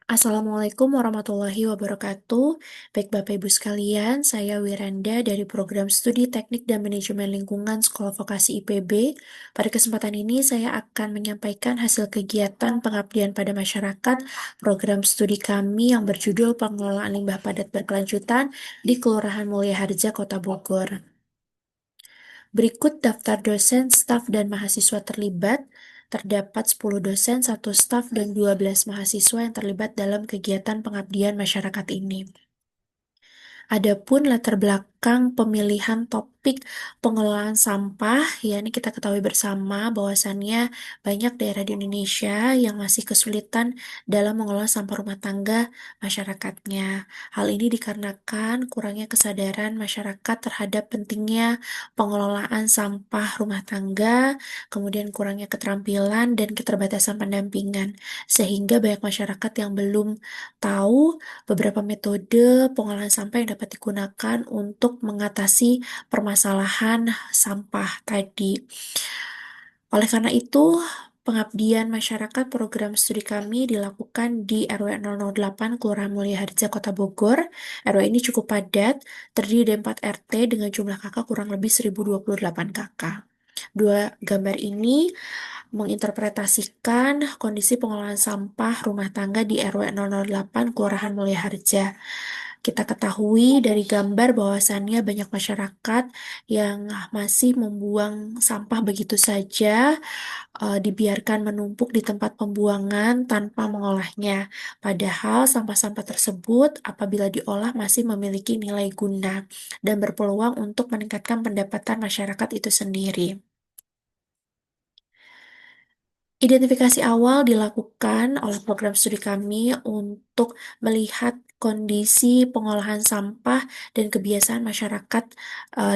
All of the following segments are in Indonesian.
Assalamualaikum warahmatullahi wabarakatuh. Baik Bapak Ibu sekalian, saya Wiranda dari Program Studi Teknik dan Manajemen Lingkungan Sekolah Vokasi IPB. Pada kesempatan ini saya akan menyampaikan hasil kegiatan pengabdian pada masyarakat program studi kami yang berjudul Pengelolaan Limbah Padat Berkelanjutan di Kelurahan Mulyaharja, Kota Bogor. Berikut daftar dosen, staf, dan mahasiswa terlibat. Terdapat 10 dosen, 1 staf, dan 12 mahasiswa yang terlibat dalam kegiatan pengabdian masyarakat ini. Adapun latar belakang pemilihan topik pengelolaan sampah, ya ini kita ketahui bersama bahwasannya banyak daerah di Indonesia yang masih kesulitan dalam mengelola sampah rumah tangga masyarakatnya. Hal ini dikarenakan kurangnya kesadaran masyarakat terhadap pentingnya pengelolaan sampah rumah tangga, kemudian kurangnya keterampilan dan keterbatasan pendampingan, sehingga banyak masyarakat yang belum tahu beberapa metode pengolahan sampah yang dapat digunakan untuk mengatasi permasalahan sampah tadi. Oleh karena itu, pengabdian masyarakat program studi kami dilakukan di RW 008 Kelurahan Mulyaharja, Kota Bogor. RW ini cukup padat, terdiri dari 4 RT dengan jumlah kakak kurang lebih 1028 kakak. Dua gambar ini menginterpretasikan kondisi pengelolaan sampah rumah tangga di RW 008 Kelurahan Mulyaharja. Kita ketahui dari gambar bahwasannya banyak masyarakat yang masih membuang sampah begitu saja, dibiarkan menumpuk di tempat pembuangan tanpa mengolahnya. Padahal sampah-sampah tersebut apabila diolah masih memiliki nilai guna dan berpeluang untuk meningkatkan pendapatan masyarakat itu sendiri. Identifikasi awal dilakukan oleh program studi kami untuk melihat kondisi pengolahan sampah dan kebiasaan masyarakat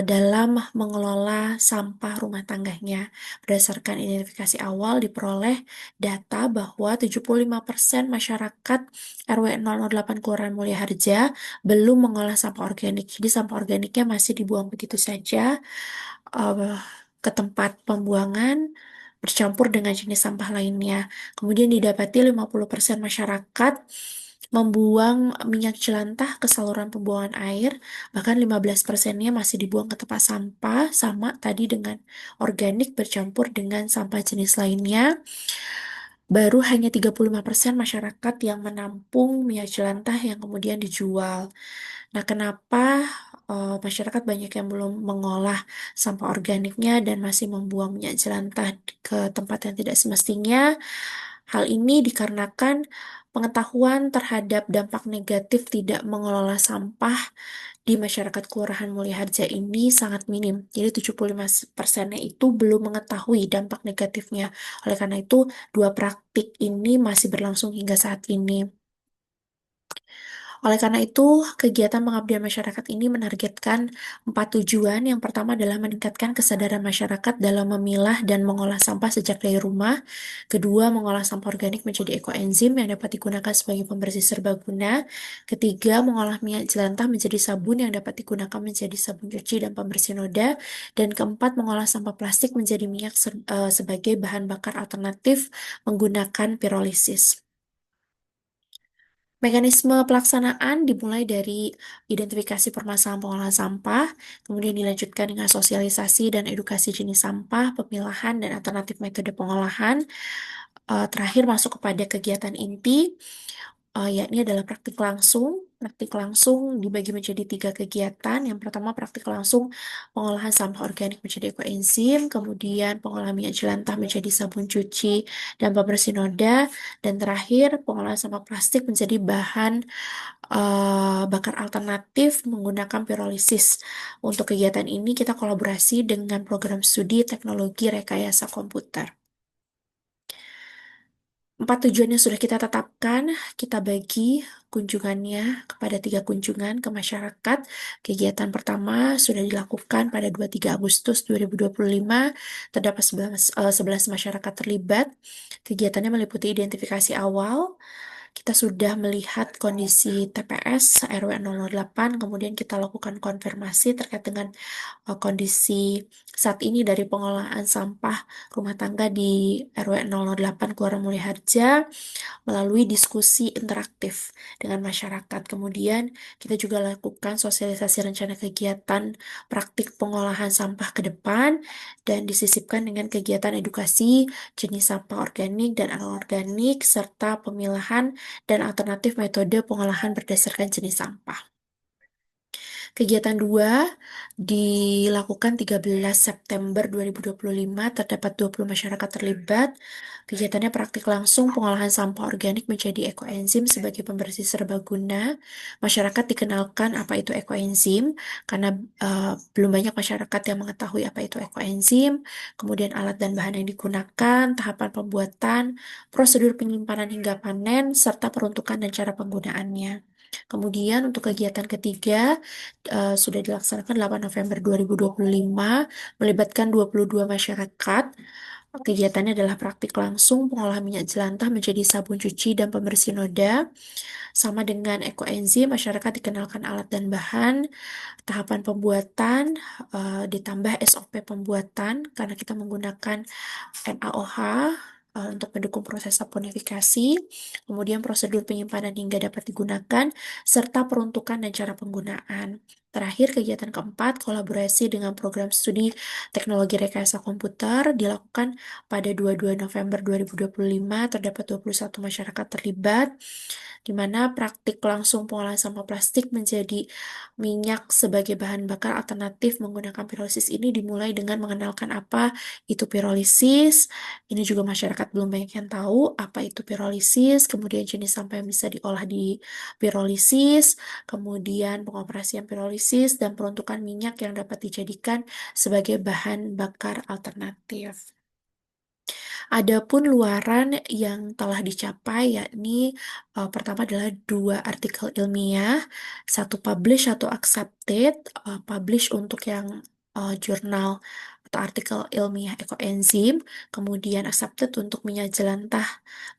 dalam mengelola sampah rumah tangganya. Berdasarkan identifikasi awal diperoleh data bahwa 75% masyarakat RW 008 Kelurahan Mulyaharja belum mengolah sampah organik. Jadi sampah organiknya masih dibuang begitu saja eh, ke tempat pembuangan bercampur dengan jenis sampah lainnya. Kemudian didapati 50% masyarakat membuang minyak jelantah ke saluran pembuangan air, bahkan 15%-nya masih dibuang ke tempat sampah, sama tadi dengan organik bercampur dengan sampah jenis lainnya. Baru hanya 35% masyarakat yang menampung minyak jelantah yang kemudian dijual. Nah, kenapa masyarakat banyak yang belum mengolah sampah organiknya dan masih membuang minyak jelantah ke tempat yang tidak semestinya? Hal ini dikarenakan pengetahuan terhadap dampak negatif tidak mengelola sampah di masyarakat Kelurahan Mulyaharja ini sangat minim. Jadi 75%-nya itu belum mengetahui dampak negatifnya. Oleh karena itu, dua praktik ini masih berlangsung hingga saat ini. Oleh karena itu, kegiatan pengabdian masyarakat ini menargetkan 4 tujuan. Yang pertama adalah meningkatkan kesadaran masyarakat dalam memilah dan mengolah sampah sejak dari rumah. Kedua, mengolah sampah organik menjadi ekoenzim yang dapat digunakan sebagai pembersih serbaguna. Ketiga, mengolah minyak jelantah menjadi sabun yang dapat digunakan menjadi sabun cuci dan pembersih noda. Dan keempat, mengolah sampah plastik menjadi minyak sebagai bahan bakar alternatif menggunakan pirolisis. Mekanisme pelaksanaan dimulai dari identifikasi permasalahan pengolahan sampah, kemudian dilanjutkan dengan sosialisasi dan edukasi jenis sampah, pemilahan, dan alternatif metode pengolahan. Terakhir masuk kepada kegiatan inti, yakni adalah praktik langsung. Praktik langsung dibagi menjadi 3 kegiatan. Yang pertama praktik langsung pengolahan sampah organik menjadi ekoenzim, kemudian pengolahan minyak jelantah menjadi sabun cuci dan pembersih noda, dan terakhir pengolahan sampah plastik menjadi bahan bakar alternatif menggunakan pirolisis. Untuk kegiatan ini kita kolaborasi dengan program studi teknologi rekayasa komputer. 4 tujuan yang sudah kita tetapkan, kita bagi kunjungannya kepada 3 kunjungan ke masyarakat. Kegiatan pertama sudah dilakukan pada 23 Agustus 2025, terdapat 11 masyarakat terlibat. Kegiatannya meliputi identifikasi awal, kita sudah melihat kondisi TPS RW 008, kemudian kita lakukan konfirmasi terkait dengan kondisi saat ini dari pengolahan sampah rumah tangga di RW 008 Kelurahan Mulia Harja melalui diskusi interaktif dengan masyarakat. Kemudian kita juga lakukan sosialisasi rencana kegiatan praktik pengolahan sampah ke depan dan disisipkan dengan kegiatan edukasi jenis sampah organik dan anorganik serta pemilahan dan alternatif metode pengolahan berdasarkan jenis sampah. Kegiatan 2 dilakukan 13 September 2025, terdapat 20 masyarakat terlibat. Kegiatannya praktik langsung pengolahan sampah organik menjadi ekoenzim sebagai pembersih serbaguna. Masyarakat dikenalkan apa itu ekoenzim, karena belum banyak masyarakat yang mengetahui apa itu ekoenzim, kemudian alat dan bahan yang digunakan, tahapan pembuatan, prosedur penyimpanan hingga panen, serta peruntukan dan cara penggunaannya. Kemudian untuk kegiatan ketiga, sudah dilaksanakan 8 November 2025, melibatkan 22 masyarakat. Kegiatannya adalah praktik langsung pengolahan minyak jelantah menjadi sabun cuci dan pembersih noda. Sama dengan ekoenzim, masyarakat dikenalkan alat dan bahan, tahapan pembuatan, ditambah SOP pembuatan, karena kita menggunakan NaOH untuk mendukung proses saponifikasi, kemudian prosedur penyimpanan hingga dapat digunakan, serta peruntukan dan cara penggunaan. Terakhir, kegiatan keempat, kolaborasi dengan program studi teknologi rekayasa komputer dilakukan pada 22 November 2025, terdapat 21 masyarakat terlibat, di mana praktik langsung pengolahan sampah plastik menjadi minyak sebagai bahan bakar alternatif menggunakan pirolisis ini dimulai dengan mengenalkan apa itu pirolisis. Ini juga masyarakat belum banyak yang tahu apa itu pirolisis, kemudian jenis sampah yang bisa diolah di pirolisis, kemudian pengoperasian pirolisis, dan peruntukan minyak yang dapat dijadikan sebagai bahan bakar alternatif. Adapun luaran yang telah dicapai yakni pertama adalah 2 artikel ilmiah, satu publish, satu accepted. Publish untuk yang jurnal atau artikel ilmiah ekoenzim, kemudian accepted untuk minyak jelantah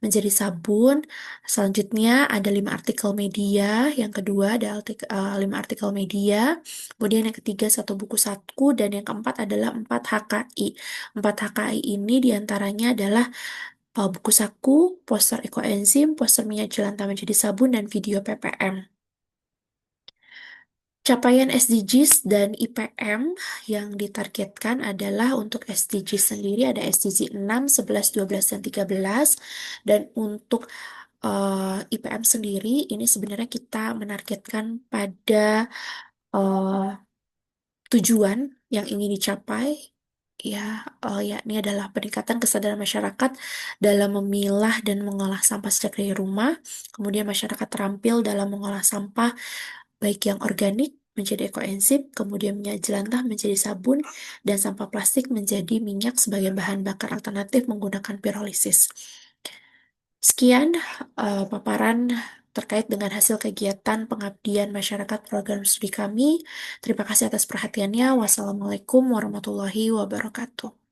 menjadi sabun. Selanjutnya ada 5 artikel media, yang kedua ada 5 artikel media, kemudian yang ketiga 1 buku saku, dan yang keempat adalah 4 HKI. 4 HKI ini diantaranya adalah buku saku, poster ekoenzim, poster minyak jelantah menjadi sabun, dan video PPM. Capaian SDGs dan IPM yang ditargetkan adalah untuk SDGs sendiri ada SDG 6, 11, 12, dan 13. Dan untuk IPM sendiri ini sebenarnya kita menargetkan pada tujuan yang ingin dicapai, ya, yakni adalah peningkatan kesadaran masyarakat dalam memilah dan mengolah sampah sejak dari rumah. Kemudian masyarakat terampil dalam mengolah sampah baik yang organik menjadi ekoenzim, kemudian minyak jelantah menjadi sabun, dan sampah plastik menjadi minyak sebagai bahan bakar alternatif menggunakan pirolisis. Sekian paparan terkait dengan hasil kegiatan pengabdian masyarakat program studi kami. Terima kasih atas perhatiannya. Wassalamualaikum warahmatullahi wabarakatuh.